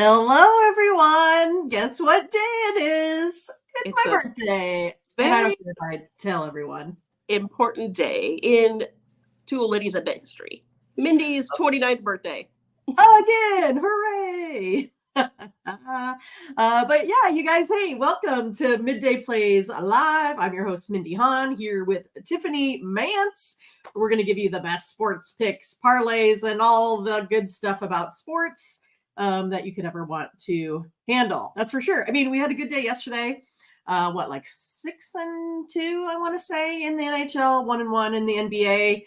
Hello, everyone. Guess what day it is? It's It's my a birthday. And I don't very care if I tell everyone. important day in Two Ladies of History. Mindy's 29th birthday. Again, hooray! But yeah, you guys, hey, welcome to Midday Plays Live. I'm your host, Mindy Hahn, here with Tiffany Mantz. We're going to give you the best sports picks, parlays, and all the good stuff about sports that you could ever want to handle. That's for sure. I mean, we had a good day yesterday. Like 6-2, I want to say, in the NHL, 1-1 in the NBA.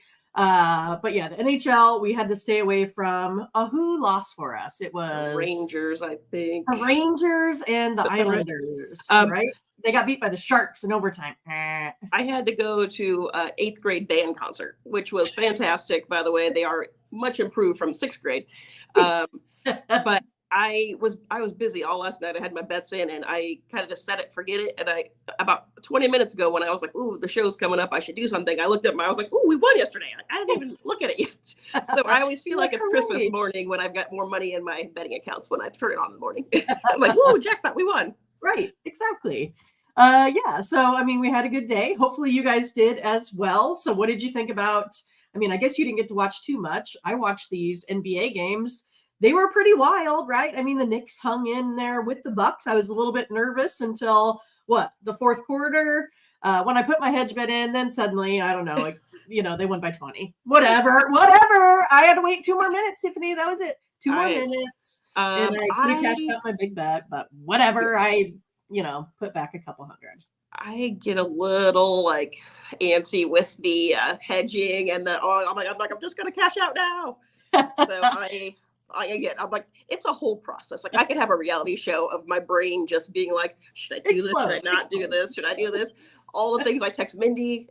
But yeah, the NHL, we had to stay away from who lost for us. It The was Rangers, I think. the Rangers and the But the Islanders, um, right? They got beat by the Sharks in overtime. I had to go to an eighth grade band concert, which was fantastic. By the way, they are much improved from sixth grade. But I was busy all last night. I had my bets in, and I kind of just set it, forget it. And I about 20 minutes ago, when I was like, "Ooh, the show's coming up, I should do something," I looked up, and I was like, "Ooh, we won yesterday." I didn't even look at it yet. So I always feel like it's Christmas morning when I've got more money in my betting accounts when I turn it on in the morning. I'm like, "Ooh, jackpot, we won!" Right, exactly. Yeah, so I mean, we had a good day. Hopefully, you guys did as well. So, what did you think about? I mean, I guess you didn't get to watch too much. I watched these NBA games. They were pretty wild, right? I mean, the Knicks hung in there with the Bucks. I was a little bit nervous until the fourth quarter, when I put my hedge bet in. Then suddenly, I don't know, like they won by 20. Whatever. I had to wait 2 more minutes, Tiffany. That was it. Two more I minutes, and I could have cashed I out my big bet, but whatever. I put back a couple hundred. I get a little like antsy with the hedging and I'm just gonna cash out now. So I'm like, it's a whole process. Like I could have a reality show of my brain just being like, should I do this? Should I not do this? Should I do this? All the things I text Mindy.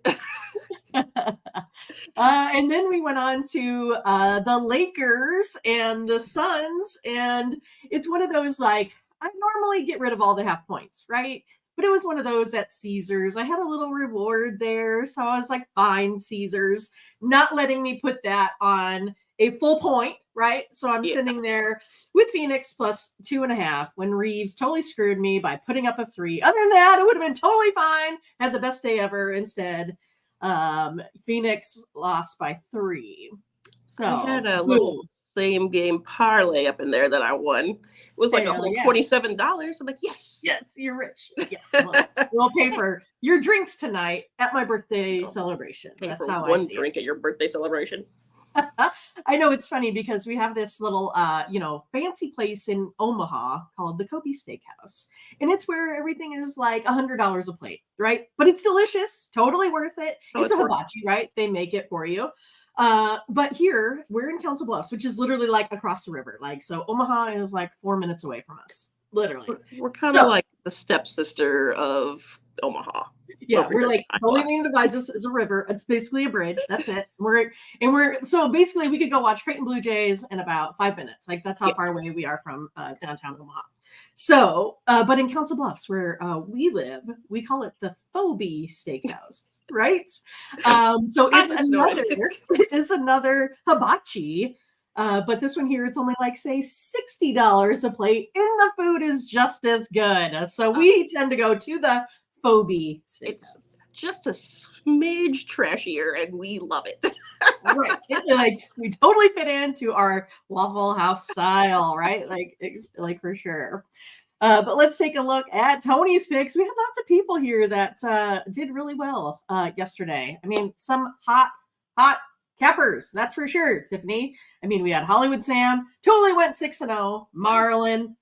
And then we went on to the Lakers and the Suns, and it's one of those like I normally get rid of all the half points, right? But it was one of those at Caesars. I had a little reward there, so I was like, fine, Caesars, not letting me put that on a full point, right? So I'm sitting there with Phoenix plus 2.5 when Reeves totally screwed me by putting up a 3. Other than that, it would have been totally fine. Had the best day ever. Instead, Phoenix lost by 3. So I had a little same game parlay up in there that I won. It was like a whole $27. I'm like, yes, you're rich. Yes, we'll pay for your drinks tonight at my birthday celebration. That's how I see one drink at your birthday celebration. I know it's funny because we have this little, fancy place in Omaha called the Kobe Steakhouse, and it's where everything is like $100 a plate, right? But it's delicious, totally worth it. It's a hibachi, right? They make it for you. But here we're in Council Bluffs, which is literally like across the river. Like, so Omaha is like 4 minutes away from us, literally. We're kind of like the stepsister of Omaha. Yeah, we're like the only thing that divides us is a river. It's basically a bridge. That's it. We're so basically we could go watch Creighton Blue Jays in about 5 minutes. Like that's how far away we are from downtown Omaha. So, but in Council Bluffs, where we live, we call it the Phoebe Steakhouse, right? So it's another hibachi. But this one here, it's only like say $60 a plate, and the food is just as good. So we tend to go to the Phoebe Steakhouse. It's just a smidge trashier, and we love it. Right. It's like we totally fit into our Waffle House style, right? Like for sure. But let's take a look at Tony's picks. We had lots of people here that did really well yesterday. I mean, some hot cappers, that's for sure, Tiffany. I mean, we had Hollywood Sam, totally went 6-0. Marlon,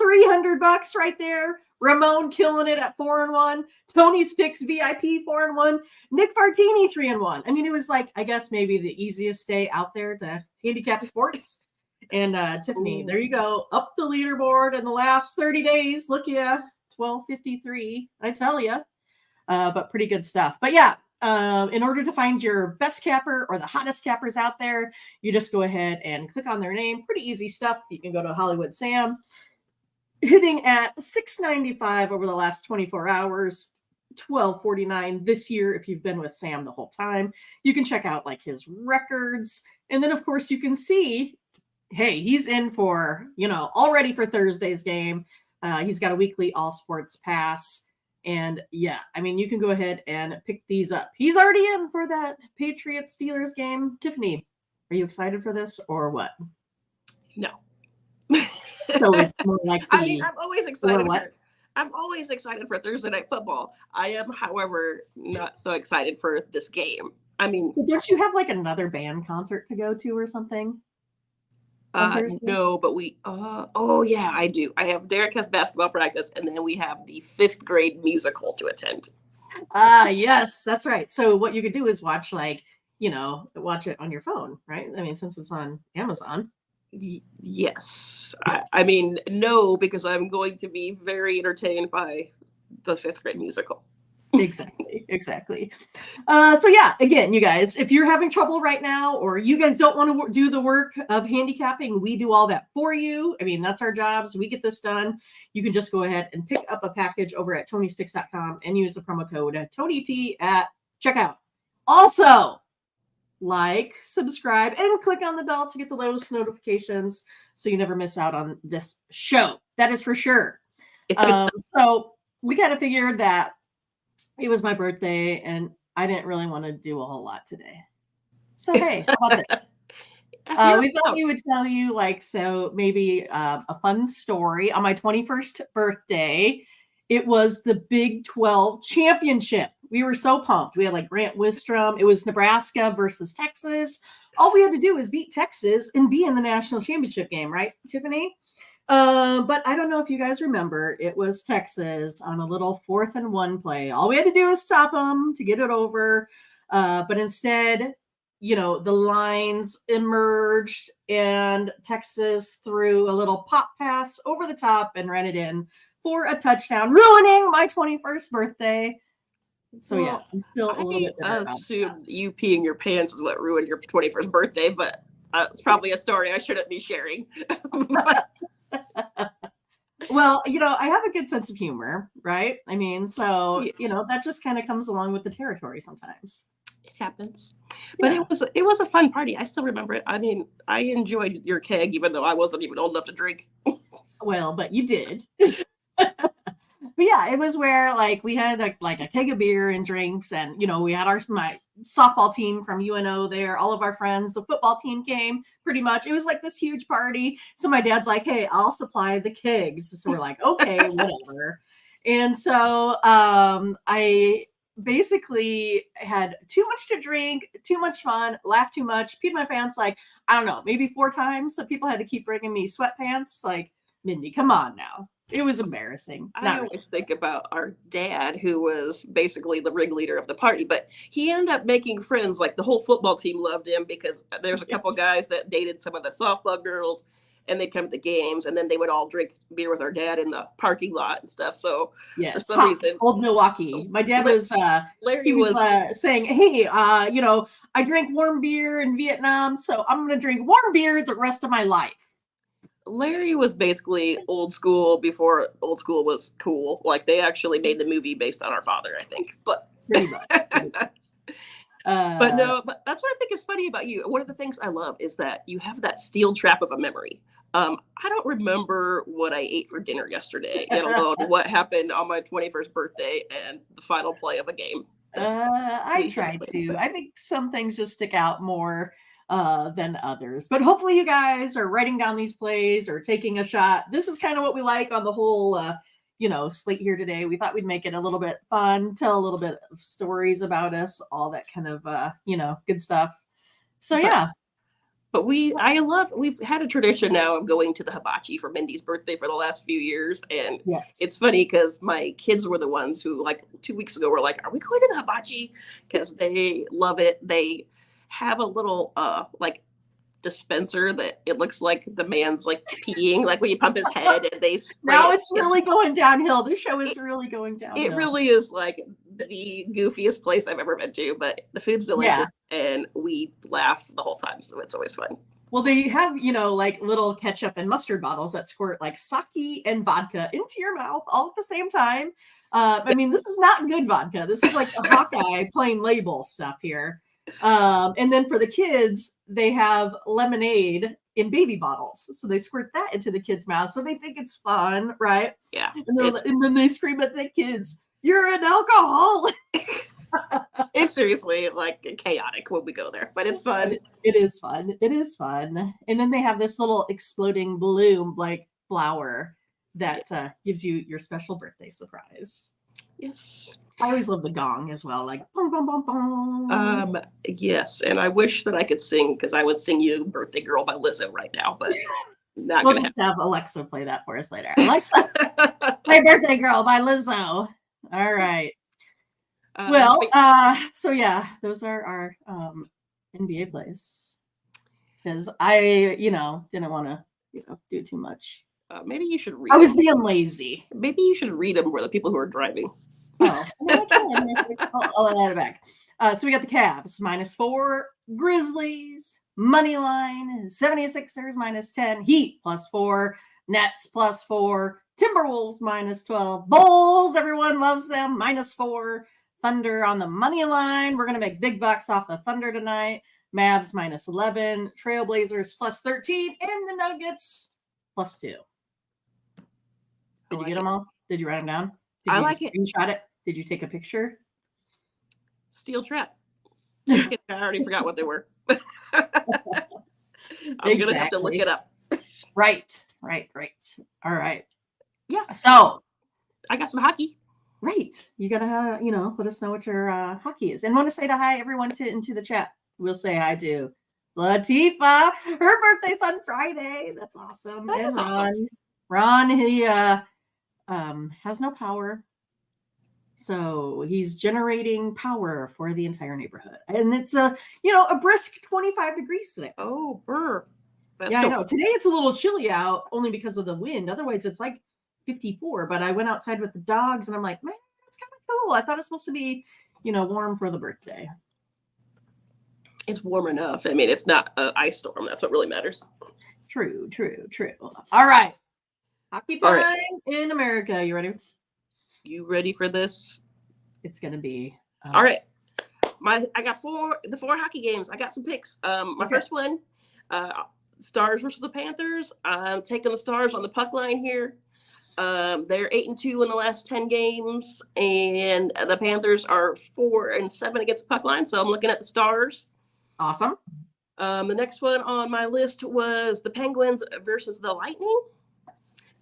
$300 right there. Ramon killing it at 4-1. Tony's picks VIP 4-1. Nick Fartini 3-1. I mean, it was like, I guess maybe the easiest day out there to handicap sports. And Tiffany, there you go, up the leaderboard in the last 30 days. Look, 1253. I tell you, but pretty good stuff. But yeah, in order to find your best capper or the hottest cappers out there, you just go ahead and click on their name. Pretty easy stuff. You can go to Hollywood Sam, hitting at $6.95 over the last 24 hours, $12.49 this year. If you've been with Sam the whole time, you can check out like his records. And then of course you can see hey, he's in for, all ready for Thursday's game. He's got a weekly all sports pass. And yeah, I mean, you can go ahead and pick these up. He's already in for that Patriots Steelers game. Tiffany, are you excited for this or what? No. So it's more like I mean, I'm always excited what? I'm always excited for Thursday night football. I am, however, not so excited for this game. I mean, don't you have like another band concert to go to or something? no, but oh yeah, I do. I have Derek has basketball practice, and then we have the 5th grade musical to attend. Yes, that's right. So what you could do is watch watch it on your phone, right? I mean, since it's on Amazon. Yes. I mean, no, because I'm going to be very entertained by the 5th grade musical. Exactly. So yeah, again, you guys, if you're having trouble right now, or you guys don't want to do the work of handicapping, we do all that for you. I mean, that's our jobs. We get this done. You can just go ahead and pick up a package over at Tony'sPicks.com and use the promo code TonyT at checkout. Also, like, subscribe, and click on the bell to get the latest notifications so you never miss out on this show. That is for sure. So we kind of figured that it was my birthday and I didn't really want to do a whole lot today. So, hey, how about this? We thought we would tell you, maybe a fun story. On my 21st birthday, it was the Big 12 championship. We were so pumped. We had Grant Wistrom. It was Nebraska versus Texas. All we had to do was beat Texas and be in the national championship game, right, Tiffany? But I don't know if you guys remember, it was Texas on a little 4th and 1 play. All we had to do was stop them to get it over. But instead, the lines emerged and Texas threw a little pop pass over the top and ran it in for a touchdown, ruining my 21st birthday. So yeah, I'm still a little bit bitter about assumed you peeing your pants is what ruined your 21st birthday, but it's probably a story I shouldn't be sharing. Well, I have a good sense of humor, right? I mean, so, that just kind of comes along with the territory sometimes. It happens. But it was a fun party. I still remember it. I mean, I enjoyed your keg, even though I wasn't even old enough to drink. Well, but you did. But yeah, it was where we had a keg of beer and drinks, and we had my softball team from UNO there, all of our friends. The football team came pretty much. It was this huge party. So my dad's like, "Hey, I'll supply the kegs." So we're like, "Okay, whatever." And so I basically had too much to drink, too much fun, laughed too much, peed my pants I don't know, maybe 4 times. So people had to keep bringing me sweatpants. Mindy, come on now. It was embarrassing. I always think about our dad, who was basically the ringleader of the party, but he ended up making friends. The whole football team loved him because there's a couple guys that dated some of the softball girls, and they'd come to games, and then they would all drink beer with our dad in the parking lot and stuff. So for some reason, old Milwaukee. My dad was Larry was saying, "Hey, I drank warm beer in Vietnam, so I'm going to drink warm beer the rest of my life." Larry was basically old school before old school was cool. They actually made the movie based on our father, I think. But pretty much. But that's what I think is funny about you. One of the things I love is that you have that steel trap of a memory. I don't remember what I ate for dinner yesterday, let alone what happened on my 21st birthday and the final play of a game. I try to. I think some things just stick out more than others. But hopefully you guys are writing down these plays or taking a shot. This is kind of what we like on the whole slate here today. We thought we'd make it a little bit fun, tell a little bit of stories about us, all that kind of good stuff. So yeah. But we've had a tradition now of going to the hibachi for Mindy's birthday for the last few years. And It's funny because my kids were the ones who 2 weeks ago were like, "Are we going to the hibachi?" Because they love it. They have a little dispenser that it looks like the man's peeing, when you pump his head and they spray now it's really going downhill. This show is really going downhill. It really is the goofiest place I've ever been to, but the food's delicious and we laugh the whole time, so it's always fun. Well, they have, little ketchup and mustard bottles that squirt sake and vodka into your mouth all at the same time. I mean, this is not good vodka. This is the Hawkeye plain label stuff here. And then for the kids, they have lemonade in baby bottles. So they squirt that into the kids' mouth. So they think it's fun, right? Yeah. And then they scream at the kids, "You're an alcoholic." It's seriously like chaotic when we go there, but it's fun. It is fun. It is fun. And then they have this little exploding balloon like flower that gives you your special birthday surprise. Yes. I always love the gong as well, like boom, boom, boom, boom. Yes, and I wish that I could sing because I would sing you "Birthday Girl" by Lizzo right now, but not We'll gonna just have Alexa play that for us later. Alexa, play "Birthday Girl" by Lizzo. All right. Well, so yeah, those are our NBA plays. Because I, didn't want to, do too much. Maybe you should read. I was being lazy. Maybe you should read them for the people who are driving. Oh, well, I'll add it back. So we got the Cavs -4, Grizzlies money line, 76ers -10, Heat +4, Nets +4, Timberwolves -12, Bulls, everyone loves them, -4, Thunder on the money line. We're gonna make big bucks off the Thunder tonight. Mavs -11, Trailblazers +13, and the Nuggets +2. Did you get them all? Did you write them down? Did you screenshot it? Did you take a picture? Steel trap. I already forgot what they were. I'm gonna have to look it up. Right. All right. Yeah. So I got some hockey. Right. You gotta, let us know what your hockey is, and want to say hi everyone into the chat. We'll say hi to Latifa. Her birthday's on Friday. That's awesome. That is awesome. Ron, he has no power. So he's generating power for the entire neighborhood. And it's a brisk 25 degrees today. Oh, brr. Yeah, I know. Today it's a little chilly out only because of the wind. Otherwise it's like 54. But I went outside with the dogs and I'm like, man, it's kind of cool. I thought it was supposed to be, warm for the birthday. It's warm enough. I mean, it's not an ice storm. That's what really matters. True. All right. Hockey time in America. You ready? You ready for this? It's gonna be all right. I got the four hockey games. I got some picks. My first one, Stars versus the Panthers. I'm taking the Stars on the puck line here. They're 8-2 in the last 10 games, and the Panthers are 4-7 against the puck line. So I'm looking at the Stars. Awesome. The next one on my list was the Penguins versus the Lightning.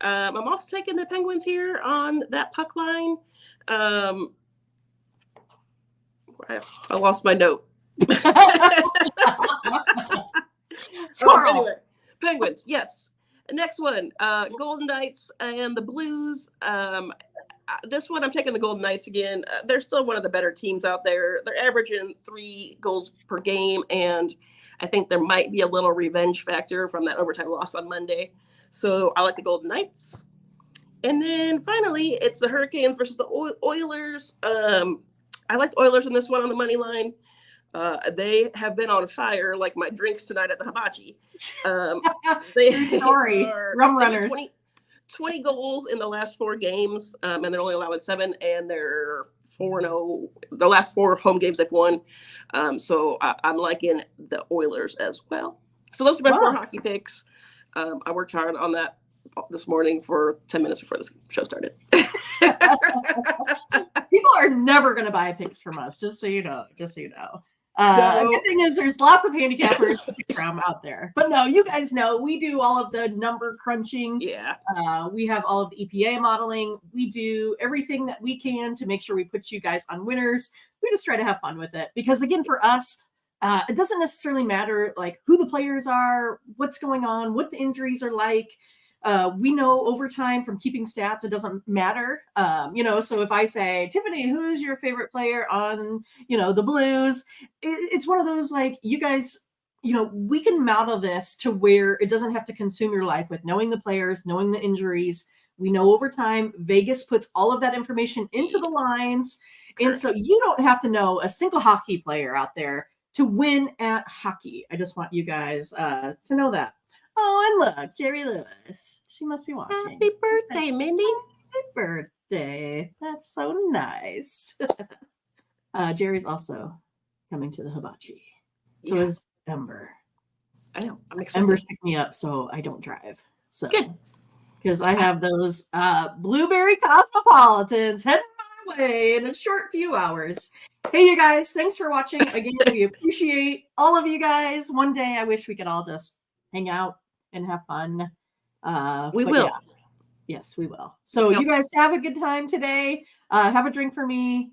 I'm also taking the Penguins here on that puck line. I lost my note. Anyway, Penguins, yes. Next one, Golden Knights and the Blues. This one, I'm taking the Golden Knights again. They're still one of the better teams out there. They're averaging 3 goals per game, and I think there might be a little revenge factor from that overtime loss on Monday. So I like the Golden Knights. And then finally, it's the Hurricanes versus the Oilers. I like the Oilers in this one on the money line. They have been on fire, like my drinks tonight at the hibachi. True story. Rum runners. 20 goals in the last 4 games, and they're only allowing 7, and they're 4-0. The last 4 home games they've won. So I'm liking the Oilers as well. So those are my 4 hockey picks. I worked hard on that this morning for 10 minutes before this show started. People are never going to buy picks from us, just so you know. A good thing is there's lots of handicappers from out there. But no, you guys know we do all of the number crunching. Yeah. We have all of the EPA modeling. We do everything that we can to make sure we put you guys on winners. We just try to have fun with it. Because again, for us, it doesn't necessarily matter like who the players are, what's going on, what the injuries are like. We know over time from keeping stats, it doesn't matter. So if I say, Tiffany, who's your favorite player on, the Blues? It's one of those like, you guys, we can model this to where it doesn't have to consume your life with knowing the players, knowing the injuries. We know over time, Vegas puts all of that information into the lines. And so you don't have to know a single hockey player out there to win at hockey. I just want you guys to know that. Oh, and look, Jerry Lewis. She must be watching. Happy birthday, Mindy. Happy birthday. That's so nice. Jerry's also coming to the hibachi. So is Ember. I know. I'm excited. Embers pick me up so I don't drive. So Good. because I have those blueberry cosmopolitans heading my way in a short few hours. Hey, you guys, thanks for watching. Again, we appreciate all of you guys. One day I wish we could all just hang out and have fun. We will. Yeah. Yes, we will. So you guys have a good time today. Have a drink for me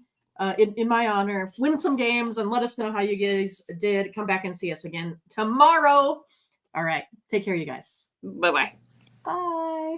in my honor. Win some games and let us know how you guys did. Come back and see us again tomorrow. All right. Take care, you guys. Bye-bye. Bye.